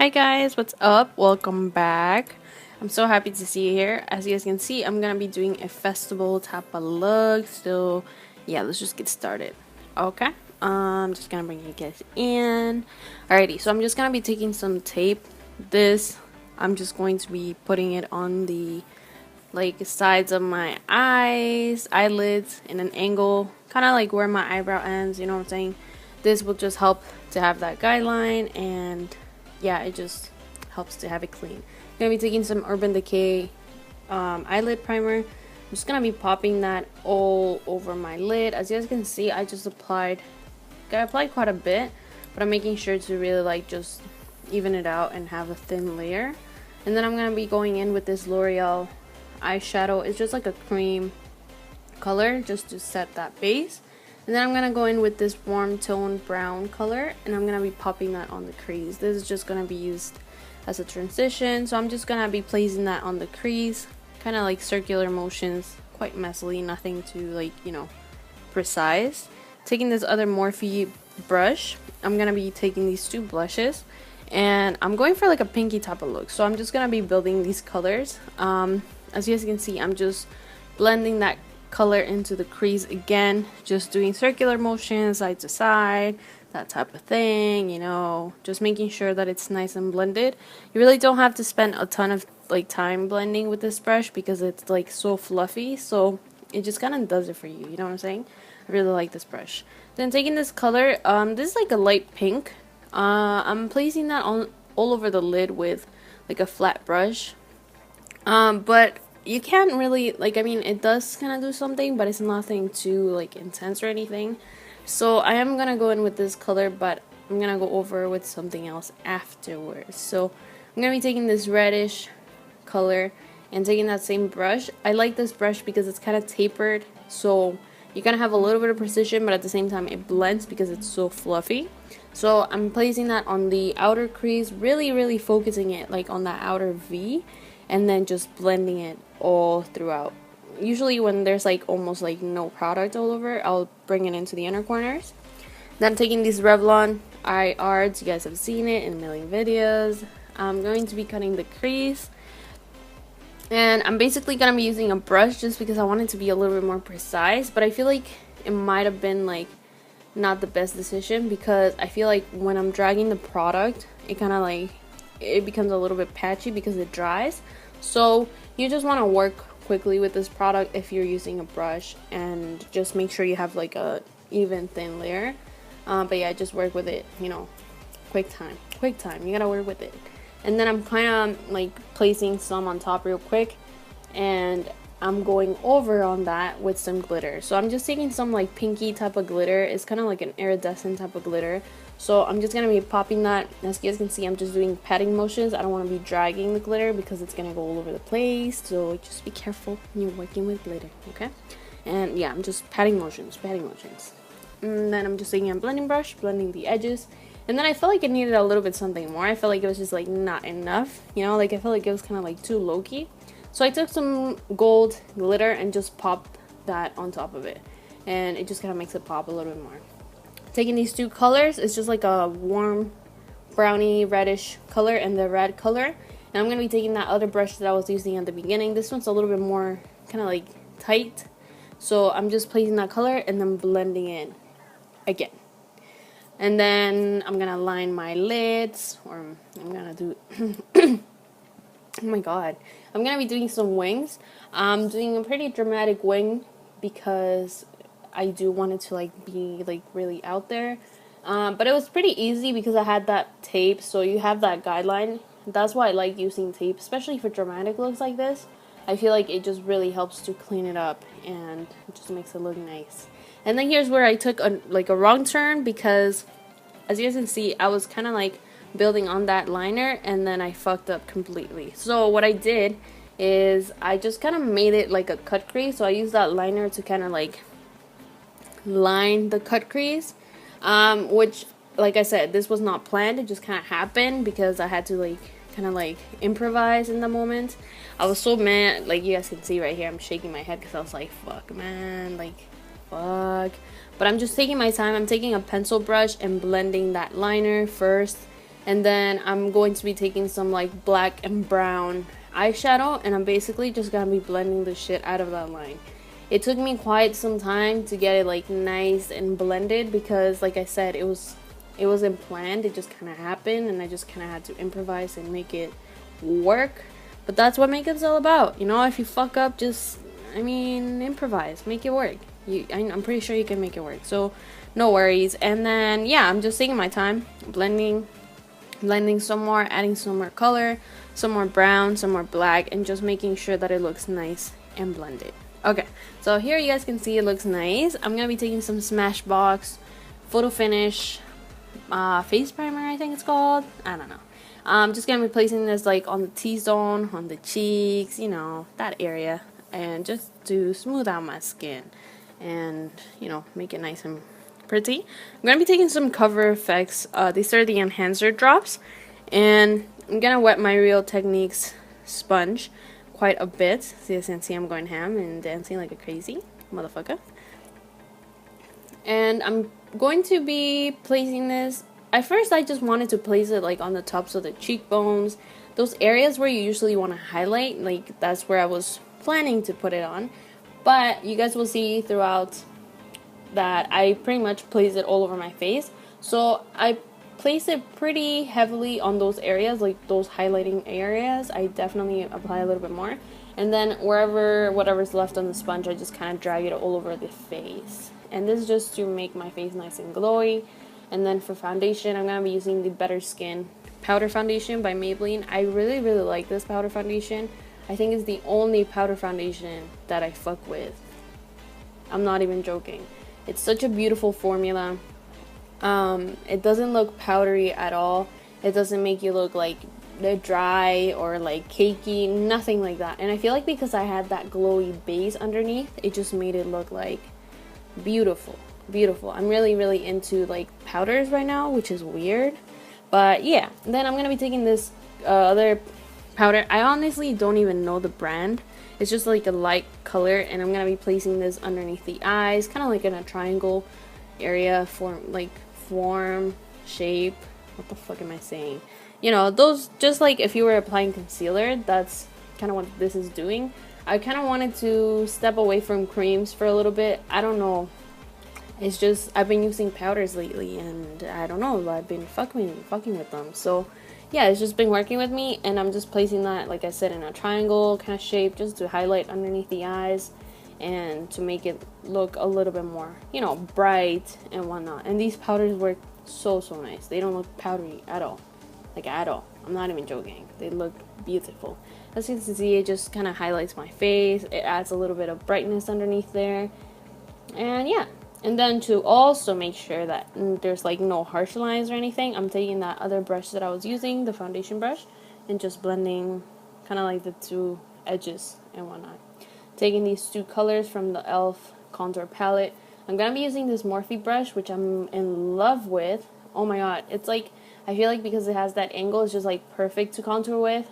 Hi guys, what's up? Welcome back. I'm so happy to see you here. As you guys can see, I'm gonna be doing a festival type of look. So yeah, let's just get started. Okay. I'm just gonna bring you guys in. Alrighty, so I'm just gonna be taking some tape. I'm just going to be putting it on the sides of my eyelids in an angle, kind of like where my eyebrow ends, you know what I'm saying? This will just help to have that guideline, and yeah, it just helps to have it clean. I'm gonna be taking some Urban Decay eyelid primer. I'm just gonna be popping that all over my lid. As you guys can see, I applied quite a bit, but I'm making sure to really just even it out and have a thin layer. And then I'm gonna be going in with this L'Oreal eyeshadow. It's just like a cream color just to set that base. And then I'm gonna go in with this warm tone brown color, and I'm gonna be popping that on the crease. This is just gonna be used as a transition, so I'm just gonna be placing that on the crease, kind of like circular motions, quite messily, nothing too precise. Taking this other Morphe brush, I'm gonna be taking these two blushes, and I'm going for like a pinky type of look. So I'm just gonna be building these colors. As you guys can see, I'm just blending that color into the crease again, just doing circular motions side to side, that type of thing, you know, just making sure that it's nice and blended. You really don't have to spend a ton of time blending with this brush because it's so fluffy, so it just kind of does it for you, you know what I'm saying? I really like this brush. Then taking this color, this is like a light pink. I'm placing that on all over the lid with like a flat brush, but you can't really, I mean, it does kind of do something, but it's nothing too intense or anything. So I am gonna go in with this color, but I'm gonna go over with something else afterwards. So I'm gonna be taking this reddish color and taking that same brush. I like this brush because it's kind of tapered, so you kind of have a little bit of precision, but at the same time it blends because it's so fluffy. So I'm placing that on the outer crease, really focusing it on that outer V, and then just blending it all throughout. Usually when there's almost no product all over, I'll bring it into the inner corners. Then I'm taking these Revlon eye arts. You guys have seen it in a million videos. I'm going to be cutting the crease, and I'm basically gonna be using a brush just because I want it to be a little bit more precise, but I feel like it might have been not the best decision, because I feel like when I'm dragging the product, it kind of it becomes a little bit patchy because it dries. So you just want to work quickly with this product if you're using a brush, and just make sure you have a even thin layer. But yeah, just work with it, you know, quick time, you gotta work with it. And then I'm kind of placing some on top real quick, and I'm going over on that with some glitter. So I'm just taking some pinky type of glitter. It's kind of like an iridescent type of glitter. So I'm just gonna be popping that. As you guys can see, I'm just doing patting motions. I don't want to be dragging the glitter because it's gonna go all over the place. So just be careful when you're working with glitter, okay? And yeah, I'm just patting motions. And then I'm just taking a blending brush, blending the edges. And then I felt like it needed a little bit something more. I felt like it was just not enough, you know, I felt like it was kind of too low-key. So I took some gold glitter and just popped that on top of it, and it just kind of makes it pop a little bit more. Taking these two colors, it's just a warm brownie reddish color and the red color, and I'm going to be taking that other brush that I was using at the beginning. This one's a little bit more kind of tight, so I'm just placing that color and then blending it again. And then I'm going to line my lids, or I'm going to do oh my god, I'm gonna be doing some wings. I'm doing a pretty dramatic wing because I do want it to be really out there, but it was pretty easy because I had that tape, so you have that guideline. That's why I like using tape, especially for dramatic looks like this. I feel like it just really helps to clean it up, and it just makes it look nice. And then here's where I took a wrong turn, because as you guys can see, I was kind of building on that liner, and then I fucked up completely. So what I did is I just kind of made it a cut crease. So I used that liner to kind of line the cut crease, which, like I said, this was not planned. It just kind of happened because I had to kind of improvise in the moment. I was so mad. You guys can see right here, I'm shaking my head because I was fuck, man, fuck. But I'm just taking my time. I'm taking a pencil brush and blending that liner first, And then I'm going to be taking some like black and brown eyeshadow, and I'm basically just gonna be blending the shit out of that line. It took me quite some time to get it like nice and blended, because like I said, it wasn't planned. It just kind of happened, and I just kind of had to improvise and make it work. But that's what makeup's all about, you know. If you fuck up, just, I mean, improvise, make it work. I'm pretty sure you can make it work, so no worries. And then yeah, I'm just taking my time blending some more, adding some more color, some more brown, some more black, and just making sure that it looks nice and blended. Okay, so here you guys can see it looks nice. I'm gonna be taking some Smashbox Photo Finish face primer, I think it's called. I don't know. I'm just gonna be placing this like on the T-zone, on the cheeks, you know, that area, and just to smooth out my skin and, you know, make it nice and pretty. I'm gonna be taking some Cover FX. These are the enhancer drops, and I'm gonna wet my Real Techniques sponge quite a bit. So you can see I'm going ham and dancing like a crazy motherfucker. And I'm going to be placing this. At first I just wanted to place it like on the tops of the cheekbones, those areas where you usually want to highlight, like that's where I was planning to put it on. But you guys will see throughout that I pretty much place it all over my face. So I place it pretty heavily on those areas, like those highlighting areas. I definitely apply a little bit more, and then whatever's left on the sponge, I just kind of drag it all over the face. And this is just to make my face nice and glowy. And then for foundation, I'm gonna be using the Better Skin powder foundation by Maybelline. I really like this powder foundation. I think it's the only powder foundation that I fuck with. I'm not even joking. It's such a beautiful formula. It doesn't look powdery at all. It doesn't make you look like they're dry or like cakey, nothing like that. And I feel like because I had that glowy base underneath, it just made it look like beautiful. I'm really into like powders right now, which is weird. But yeah, then I'm gonna be taking this other powder. I honestly don't even know the brand. It's just like a light color, and I'm gonna be placing this underneath the eyes, kind of like in a triangle area, form, shape. What the fuck am I saying? You know, those, just like if you were applying concealer, that's kind of what this is doing. I kind of wanted to step away from creams for a little bit. I don't know. It's just I've been using powders lately, and I don't know, I've been fucking with them. So yeah, it's just been working with me, and I'm just placing that, like I said, in a triangle kind of shape, just to highlight underneath the eyes and to make it look a little bit more, you know, bright and whatnot. And these powders work so nice. They don't look powdery at all, like at all. I'm not even joking. They look beautiful. As you can see, it just kind of highlights my face. It adds a little bit of brightness underneath there, and yeah. And then to also make sure that there's like no harsh lines or anything, I'm taking that other brush that I was using, the foundation brush, and just blending kind of like the two edges and whatnot. Taking these two colors from the e.l.f. contour palette. I'm going to be using this Morphe brush, which I'm in love with. Oh my god, it's like, I feel like because it has that angle, it's just like perfect to contour with.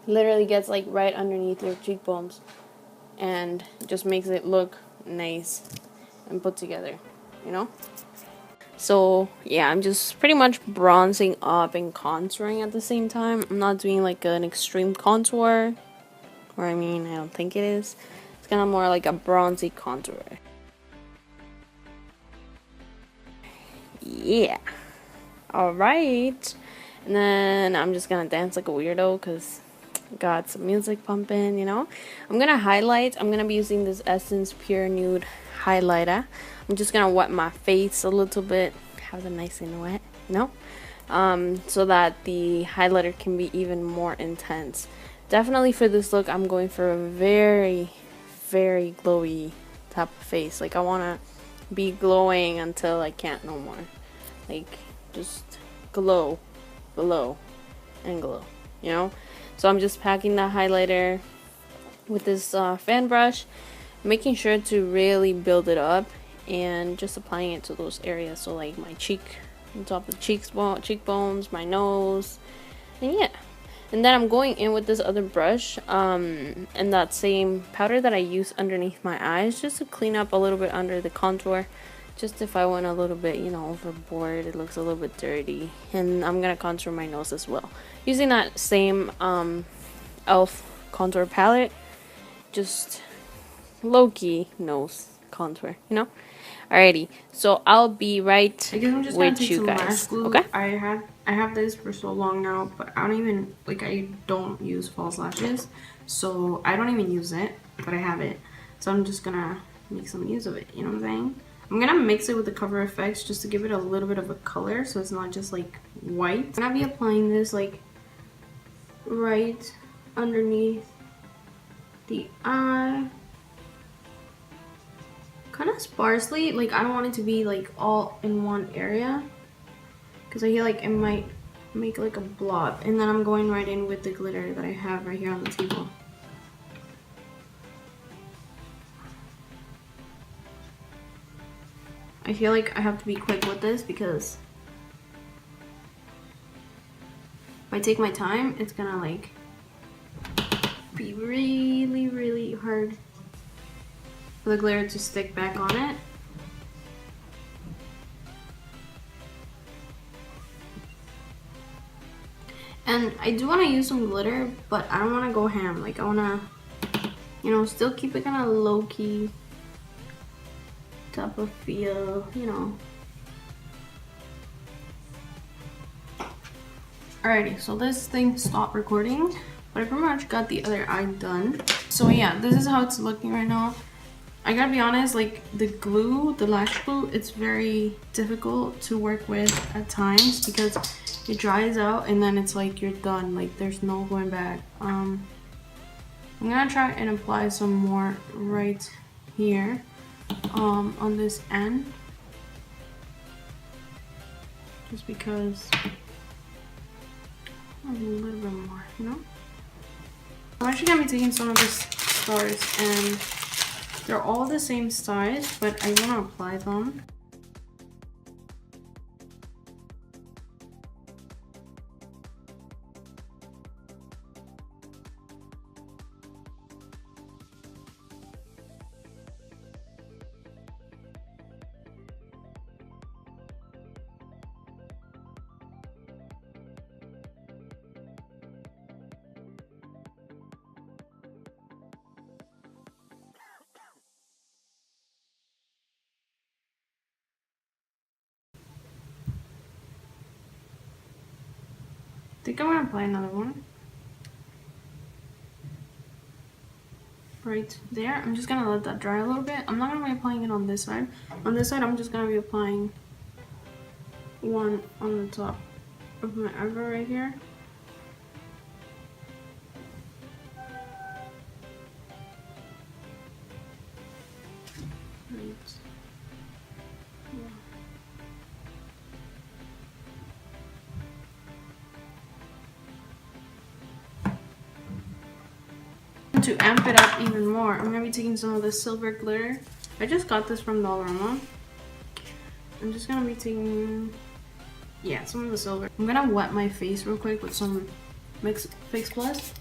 Literally gets like right underneath your cheekbones and just makes it look nice and put together, you know. So yeah, I'm just pretty much bronzing up and contouring at the same time. I'm not doing like an extreme contour, or I mean, I don't think it is. It's kind of more like a bronzy contour. Yeah. Alright. And then I'm just gonna dance like a weirdo because got some music pumping, you know. I'm gonna highlight. I'm gonna be using this Essence Pure Nude highlighter. I'm just gonna wet my face a little bit, have it nice and wet, you know, so that the highlighter can be even more intense. Definitely for this look, I'm going for a very glowy type of face. Like I wanna be glowing until I can't no more. Like just glow, and glow, you know. So I'm just packing that highlighter with this fan brush, making sure to really build it up and just applying it to those areas. So like my cheek, on top of the cheekbones, my nose, and yeah. And then I'm going in with this other brush and that same powder that I use underneath my eyes, just to clean up a little bit under the contour, Just if I went a little bit, you know, overboard, it looks a little bit dirty. And I'm gonna contour my nose as well, using that same elf contour palette, just low-key nose contour, you know. Alrighty, so I'll be right with you guys. Okay. I have this for so long now, but I don't even I don't use false lashes, so I don't even use it, but I have it, so I'm just gonna make some use of it. You know what I'm saying? I'm gonna mix it with the Cover FX just to give it a little bit of a color, so it's not just like white. I'm gonna be applying this like right underneath the eye, kind of sparsely. Like I don't want it to be like all in one area, because I feel like it might make like a blob. And then I'm going right in with the glitter that I have right here on the table. I feel like I have to be quick with this, because if I take my time, it's gonna like be really, really hard for the glitter to stick back on it. And I do want to use some glitter, but I don't want to go ham. Like I want to, you know, still keep it kind of low-key type of feel, you know. Alrighty, so this thing stopped recording, but I pretty much got the other eye done. So yeah, this is how it's looking right now. I gotta be honest, like the glue, the lash glue, it's very difficult to work with at times, because it dries out and then it's like you're done, like there's no going back. I'm gonna try and apply some more right here on this end, just because a little bit more, you know. I'm actually gonna be taking some of these stars, and they're all the same size, but I want to apply them. I think I'm gonna apply another one right there. I'm just gonna let that dry a little bit. I'm not gonna be applying it on this side. On this side, I'm just gonna be applying one on the top of my eyebrow right here. Right. To amp it up even more, I'm gonna be taking some of the silver glitter. I just got this from Dollarama. I'm just gonna be taking, yeah, some of the silver. I'm gonna wet my face real quick with some Fix Plus.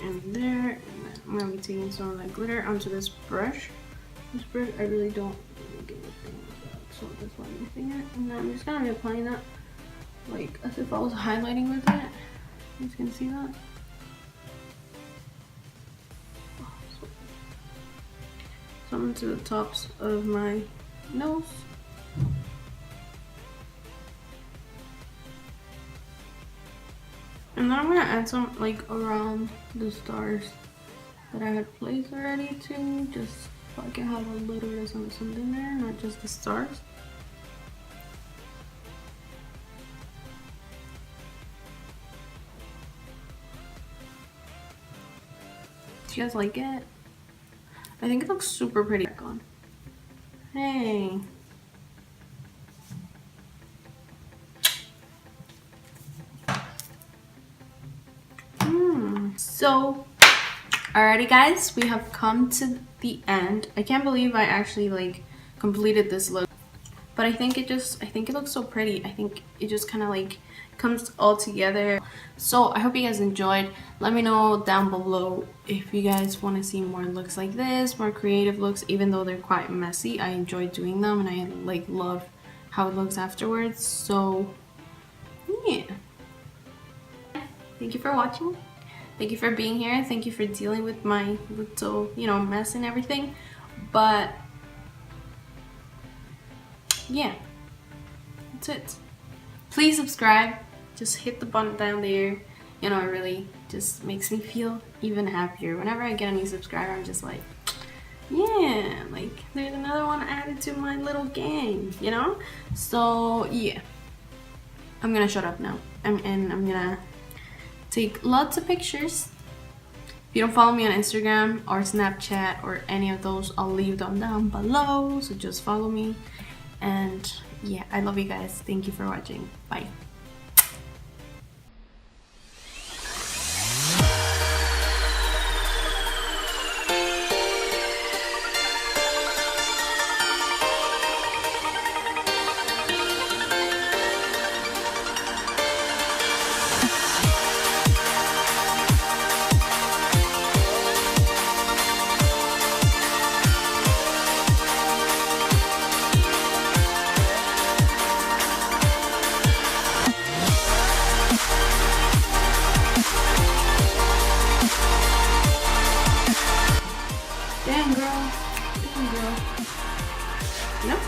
And there, and then I'm gonna be taking some of that glitter onto this brush. This brush, I really don't give a thing with that, so that's why I'm using it. And then I'm just gonna be applying that like as if I was highlighting with it. You guys can see that. Some to the tops of my nose. And then I'm gonna add some like around the stars that I had placed already too, just so I can have a little bit of something there, not just the stars. Do you guys like it? I think it looks super pretty. Back on. Hey. So, alrighty guys, we have come to the end. I can't believe I actually like completed this look. but I think it looks so pretty. I think it just kind of like comes all together. So I hope you guys enjoyed. Let me know down below if you guys want to see more looks like this, more creative looks, even though they're quite messy. I enjoy doing them and I like love how it looks afterwards. So yeah, thank you for watching. Thank you for being here. Thank you for dealing with my little, you know, mess and everything. But yeah, that's it. Please subscribe. Just hit the button down there. You know, it really just makes me feel even happier. Whenever I get a new subscriber, I'm just like, yeah, like there's another one added to my little gang, you know? So yeah, I'm gonna shut up now. And I'm gonna take lots of pictures. If you don't follow me on Instagram or Snapchat or any of those, I'll leave them down below. So just follow me. And yeah, I love you guys. Thank you for watching. Bye. Damn girl, you know?